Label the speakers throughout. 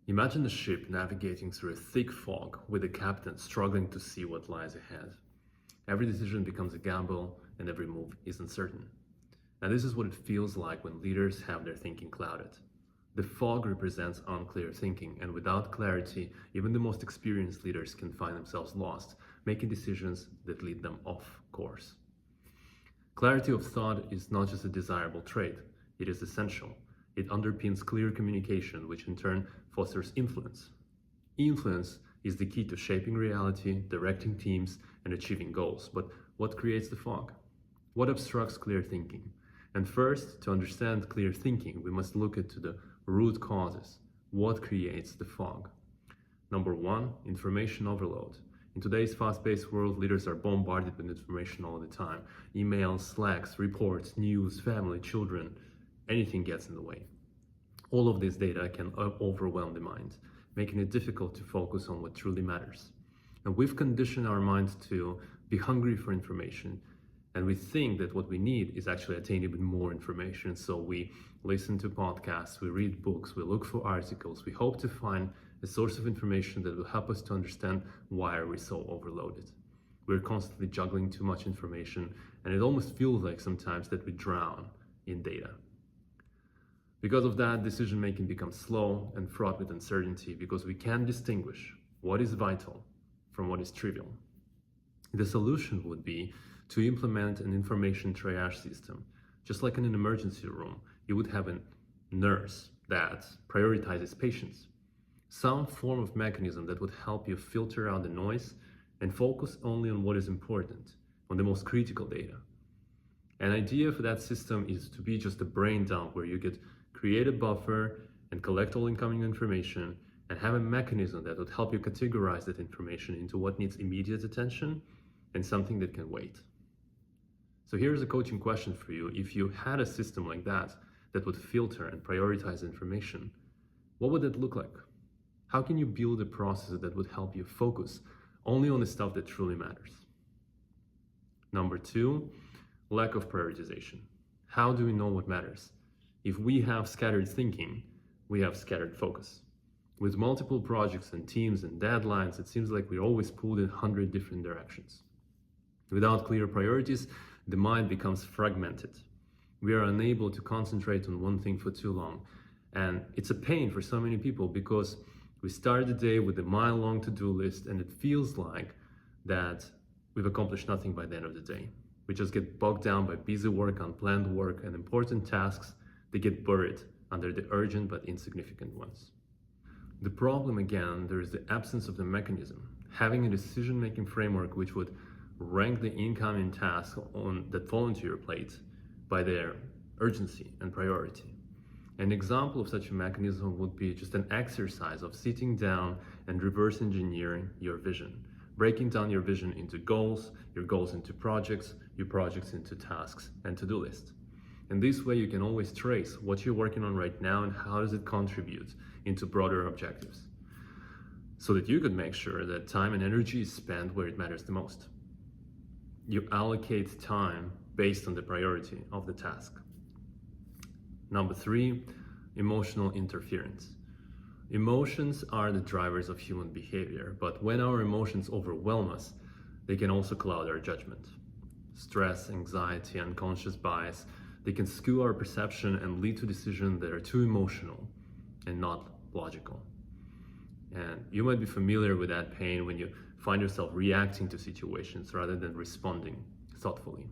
Speaker 1: Imagine a ship navigating through a thick fog with the captain struggling to see what lies ahead. Every decision becomes a gamble and every move is uncertain. Now, this is what it feels like when leaders have their thinking clouded. The fog represents unclear thinking, and without clarity, even the most experienced leaders can find themselves lost, making decisions that lead them off course. Clarity of thought is not just a desirable trait, it is essential. It underpins clear communication, which in turn fosters influence. Influence is the key to shaping reality, directing teams, and achieving goals. But what creates the fog? What obstructs clear thinking? And first, to understand clear thinking, we must look into the root causes. What creates the fog? Number one, information overload. In today's fast-paced world, leaders are bombarded with information all the time. Emails, Slacks, reports, news, family, children, anything gets in the way. All of this data can overwhelm the mind, making it difficult to focus on what truly matters. And we've conditioned our minds to be hungry for information, and we think that what we need is actually attaining even more information. So we listen to podcasts, we read books, we look for articles, we hope to find a source of information that will help us to understand why are we so overloaded. We're constantly juggling too much information, and it almost feels like sometimes that we drown in data. Because of that, decision making becomes slow and fraught with uncertainty because we can't distinguish what is vital from what is trivial. The solution would be to implement an information triage system. Just like in an emergency room, you would have a nurse that prioritizes patients. Some form of mechanism that would help you filter out the noise and focus only on what is important, on the most critical data. An idea for that system is to be just a brain dump where you could create a buffer and collect all incoming information and have a mechanism that would help you categorize that information into what needs immediate attention and something that can wait. So here's a coaching question for you. If you had a system like that would filter and prioritize information, what would it look like? How can you build a process that would help you focus only on the stuff that truly matters? Number two, lack of prioritization. How do we know what matters? If we have scattered thinking, we have scattered focus. With multiple projects and teams and deadlines, it seems like we're always pulled in 100 different directions. Without clear priorities, the mind becomes fragmented. We are unable to concentrate on one thing for too long. And it's a pain for so many people because we start the day with a mile-long to-do list and it feels like that we've accomplished nothing by the end of the day. We just get bogged down by busy work, unplanned work, and important tasks that get buried under the urgent but insignificant ones. The problem again, there is the absence of the mechanism. Having a decision-making framework which would rank the incoming tasks that fall into your plate by their urgency and priority. An example of such a mechanism would be just an exercise of sitting down and reverse engineering your vision, breaking down your vision into goals, your goals into projects, your projects into tasks and to-do lists. And this way you can always trace what you're working on right now and how does it contribute into broader objectives, so that you could make sure that time and energy is spent where it matters the most. You allocate time based on the priority of the task. Number three, emotional interference. Emotions are the drivers of human behavior, but when our emotions overwhelm us, they can also cloud our judgment. Stress, anxiety, unconscious bias, they can skew our perception and lead to decisions that are too emotional and not logical. And you might be familiar with that pain when you find yourself reacting to situations rather than responding thoughtfully.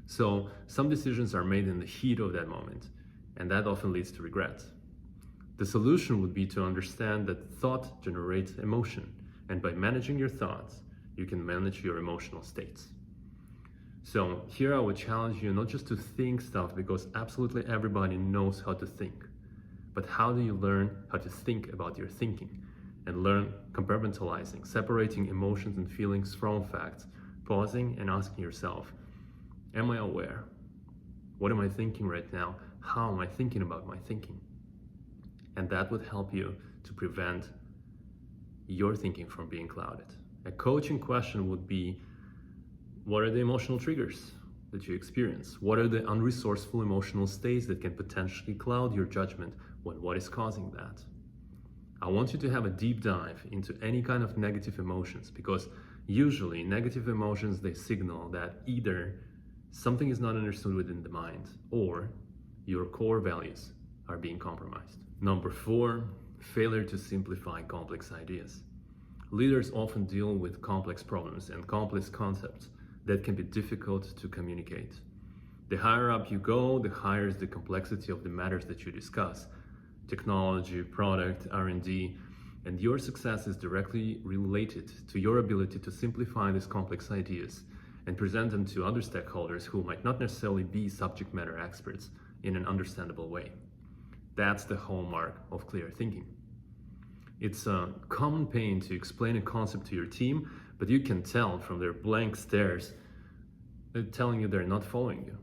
Speaker 1: So some decisions are made in the heat of that moment, and that often leads to regret. The solution would be to understand that thought generates emotion, and by managing your thoughts, you can manage your emotional states. So here I would challenge you not just to think stuff, because absolutely everybody knows how to think, but how do you learn how to think about your thinking and learn compartmentalizing, separating emotions and feelings from facts, pausing and asking yourself, am I aware? What am I thinking right now? How am I thinking about my thinking? And that would help you to prevent your thinking from being clouded. A coaching question would be, what are the emotional triggers that you experience? What are the unresourceful emotional states that can potentially cloud your judgment? What is causing that? I want you to have a deep dive into any kind of negative emotions, because usually negative emotions, they signal that either something is not understood within the mind or your core values are being compromised. Number 4, failure to simplify complex ideas. Leaders often deal with complex problems and complex concepts that can be difficult to communicate. The higher up you go, the higher is the complexity of the matters that you discuss. Technology, product, R&D, and your success is directly related to your ability to simplify these complex ideas and present them to other stakeholders who might not necessarily be subject matter experts in an understandable way. That's the hallmark of clear thinking. It's a common pain to explain a concept to your team, but you can tell from their blank stares, they're telling you they're not following you.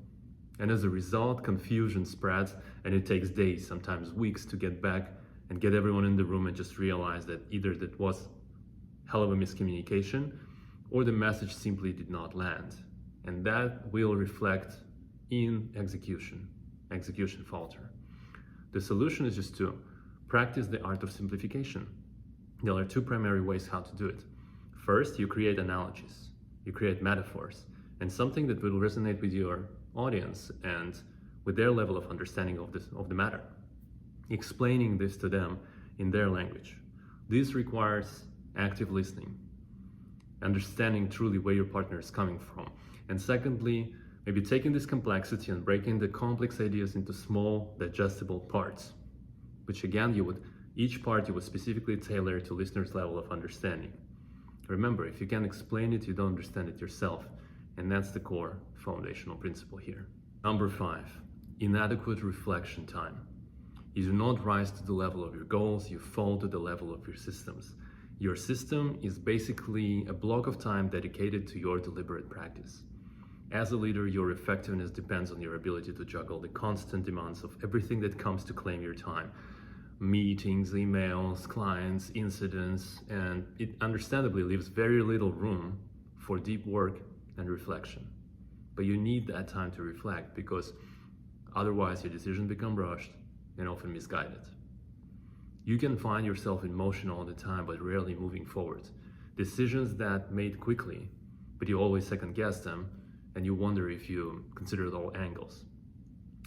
Speaker 1: And as a result, confusion spreads, and it takes days, sometimes weeks, to get back and get everyone in the room and just realize that either that was hell of a miscommunication or the message simply did not land. And that will reflect in execution falter. The solution is just to practice the art of simplification. There are 2 primary ways how to do it. First, you create analogies, you create metaphors, and something that will resonate with your audience and with their level of understanding of the matter, explaining this to them in their language. This requires active listening, understanding truly where your partner is coming from. And secondly, maybe taking this complexity and breaking the complex ideas into small, digestible parts, which again, each part you would specifically tailor to listeners' level of understanding. Remember, if you can't explain it, you don't understand it yourself. And that's the core foundational principle here. Number 5, inadequate reflection time. You do not rise to the level of your goals, you fall to the level of your systems. Your system is basically a block of time dedicated to your deliberate practice. As a leader, your effectiveness depends on your ability to juggle the constant demands of everything that comes to claim your time. Meetings, emails, clients, incidents, and it understandably leaves very little room for deep work and reflection. But you need that time to reflect, because otherwise your decisions become rushed and often misguided. You can find yourself in motion all the time, but rarely moving forward. Decisions that made quickly, but you always second guess them, and you wonder if you considered all angles.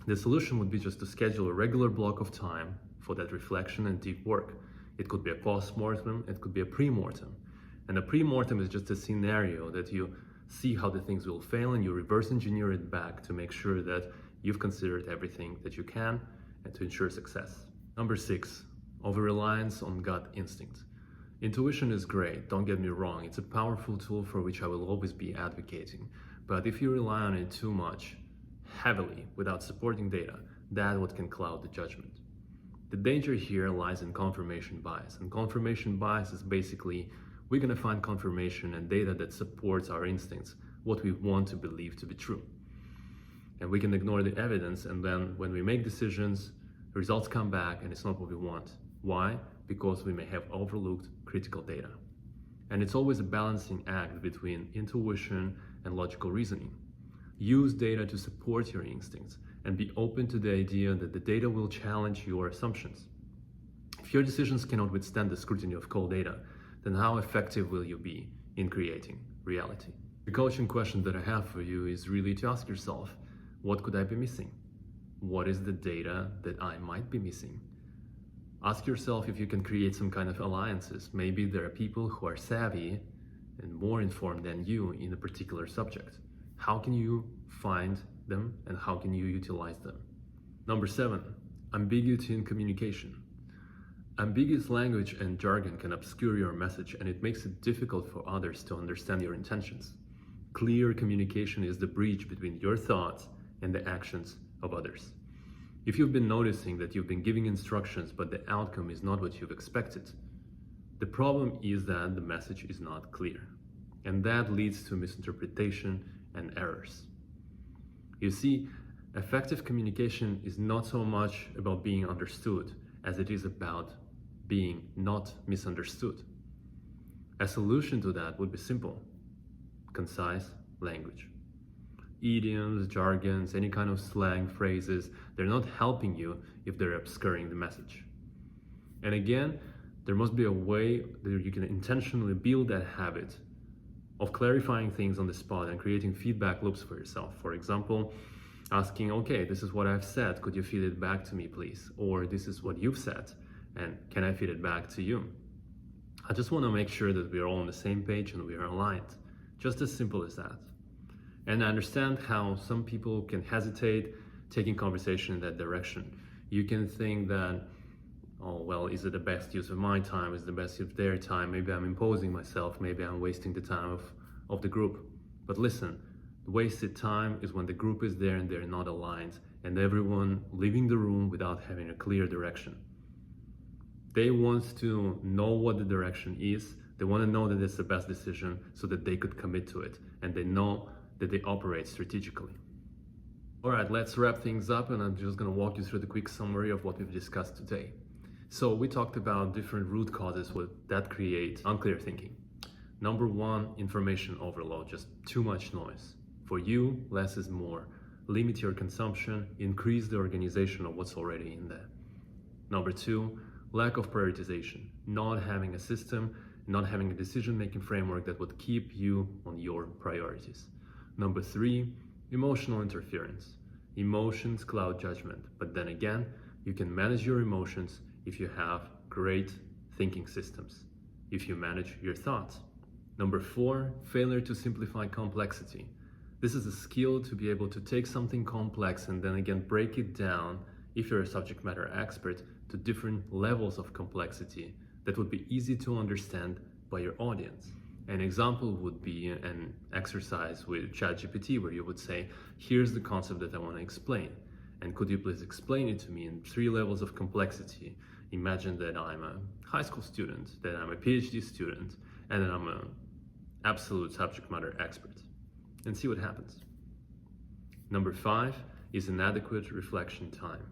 Speaker 1: The solution would be just to schedule a regular block of time for that reflection and deep work. It could be a post-mortem, it could be a pre-mortem. And a pre-mortem is just a scenario that you see how the things will fail and you reverse engineer it back to make sure that you've considered everything that you can and to ensure success. Number 6, over-reliance on gut instinct. Intuition is great, don't get me wrong, it's a powerful tool for which I will always be advocating. But if you rely on it too much, heavily, without supporting data, that's what can cloud the judgment. The danger here lies in confirmation bias, and confirmation bias is basically we're going to find confirmation and data that supports our instincts, what we want to believe to be true. And we can ignore the evidence, and then when we make decisions, results come back and it's not what we want. Why? Because we may have overlooked critical data. And it's always a balancing act between intuition and logical reasoning. Use data to support your instincts and be open to the idea that the data will challenge your assumptions. If your decisions cannot withstand the scrutiny of cold data, then how effective will you be in creating reality? The coaching question that I have for you is really to ask yourself, what could I be missing? What is the data that I might be missing? Ask yourself if you can create some kind of alliances. Maybe there are people who are savvy and more informed than you in a particular subject. How can you find them and how can you utilize them? Number 7, ambiguity in communication. Ambiguous language and jargon can obscure your message, and it makes it difficult for others to understand your intentions. Clear communication is the bridge between your thoughts and the actions of others. If you've been noticing that you've been giving instructions but the outcome is not what you've expected, the problem is that the message is not clear, and that leads to misinterpretation and errors. You see, effective communication is not so much about being understood as it is about being not misunderstood. A solution to that would be simple: concise language. Idioms, jargons, any kind of slang phrases, they're not helping you if they're obscuring the message. And again, There must be a way that you can intentionally build that habit of clarifying things on the spot and creating feedback loops for yourself. For example, asking, okay, this is what I've said, could you feed it back to me, please? Or this is what you've said, and can I feed it back to you? I just want to make sure that we are all on the same page and we are aligned. Just as simple as that. And I understand how some people can hesitate taking conversation in that direction. You can think that, oh, well, is it the best use of my time? Is it the best use of their time? Maybe I'm imposing myself. Maybe I'm wasting the time of the group. But listen, wasted time is when the group is there and they're not aligned and everyone leaving the room without having a clear direction. They want to know what the direction is. They want to know that it's the best decision so that they could commit to it and they know that they operate strategically. All right, let's wrap things up, and I'm just going to walk you through the quick summary of what we've discussed today. So we talked about different root causes that create unclear thinking. Number one, information overload, just too much noise. For you, less is more. Limit your consumption, increase the organization of what's already in there. Number two, lack of prioritization, not having a system, not having a decision-making framework that would keep you on your priorities. Number three, emotional interference. Emotions cloud judgment, but then again, you can manage your emotions if you have great thinking systems, if you manage your thoughts. Number four, failure to simplify complexity. This is a skill to be able to take something complex and then again break it down, if you're a subject matter expert, to different levels of complexity that would be easy to understand by your audience. An example would be an exercise with ChatGPT where you would say, here's the concept that I want to explain. And could you please explain it to me in 3 levels of complexity? Imagine that I'm a high school student, that I'm a PhD student, and that I'm an absolute subject matter expert. And see what happens. Number 5 is inadequate reflection time.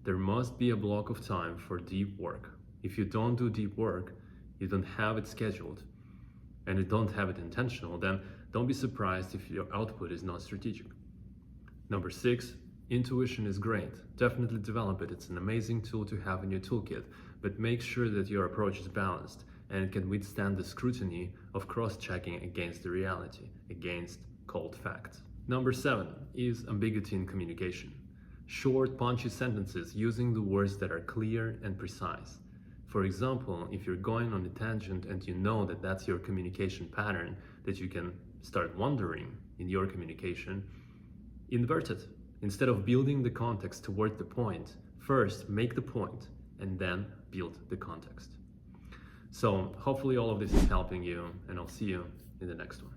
Speaker 1: There must be a block of time for deep work. If you don't do deep work, you don't have it scheduled, and you don't have it intentional, then don't be surprised if your output is not strategic. Number 6, intuition is great. Definitely develop it. It's an amazing tool to have in your toolkit, but make sure that your approach is balanced and it can withstand the scrutiny of cross-checking against the reality, against cold facts. Number 7 is ambiguity in communication. Short, punchy sentences using the words that are clear and precise. For example, if you're going on a tangent and you know that that's your communication pattern, that you can start wondering in your communication, invert it. Instead of building the context toward the point, first make the point and then build the context. So hopefully all of this is helping you, and I'll see you in the next one.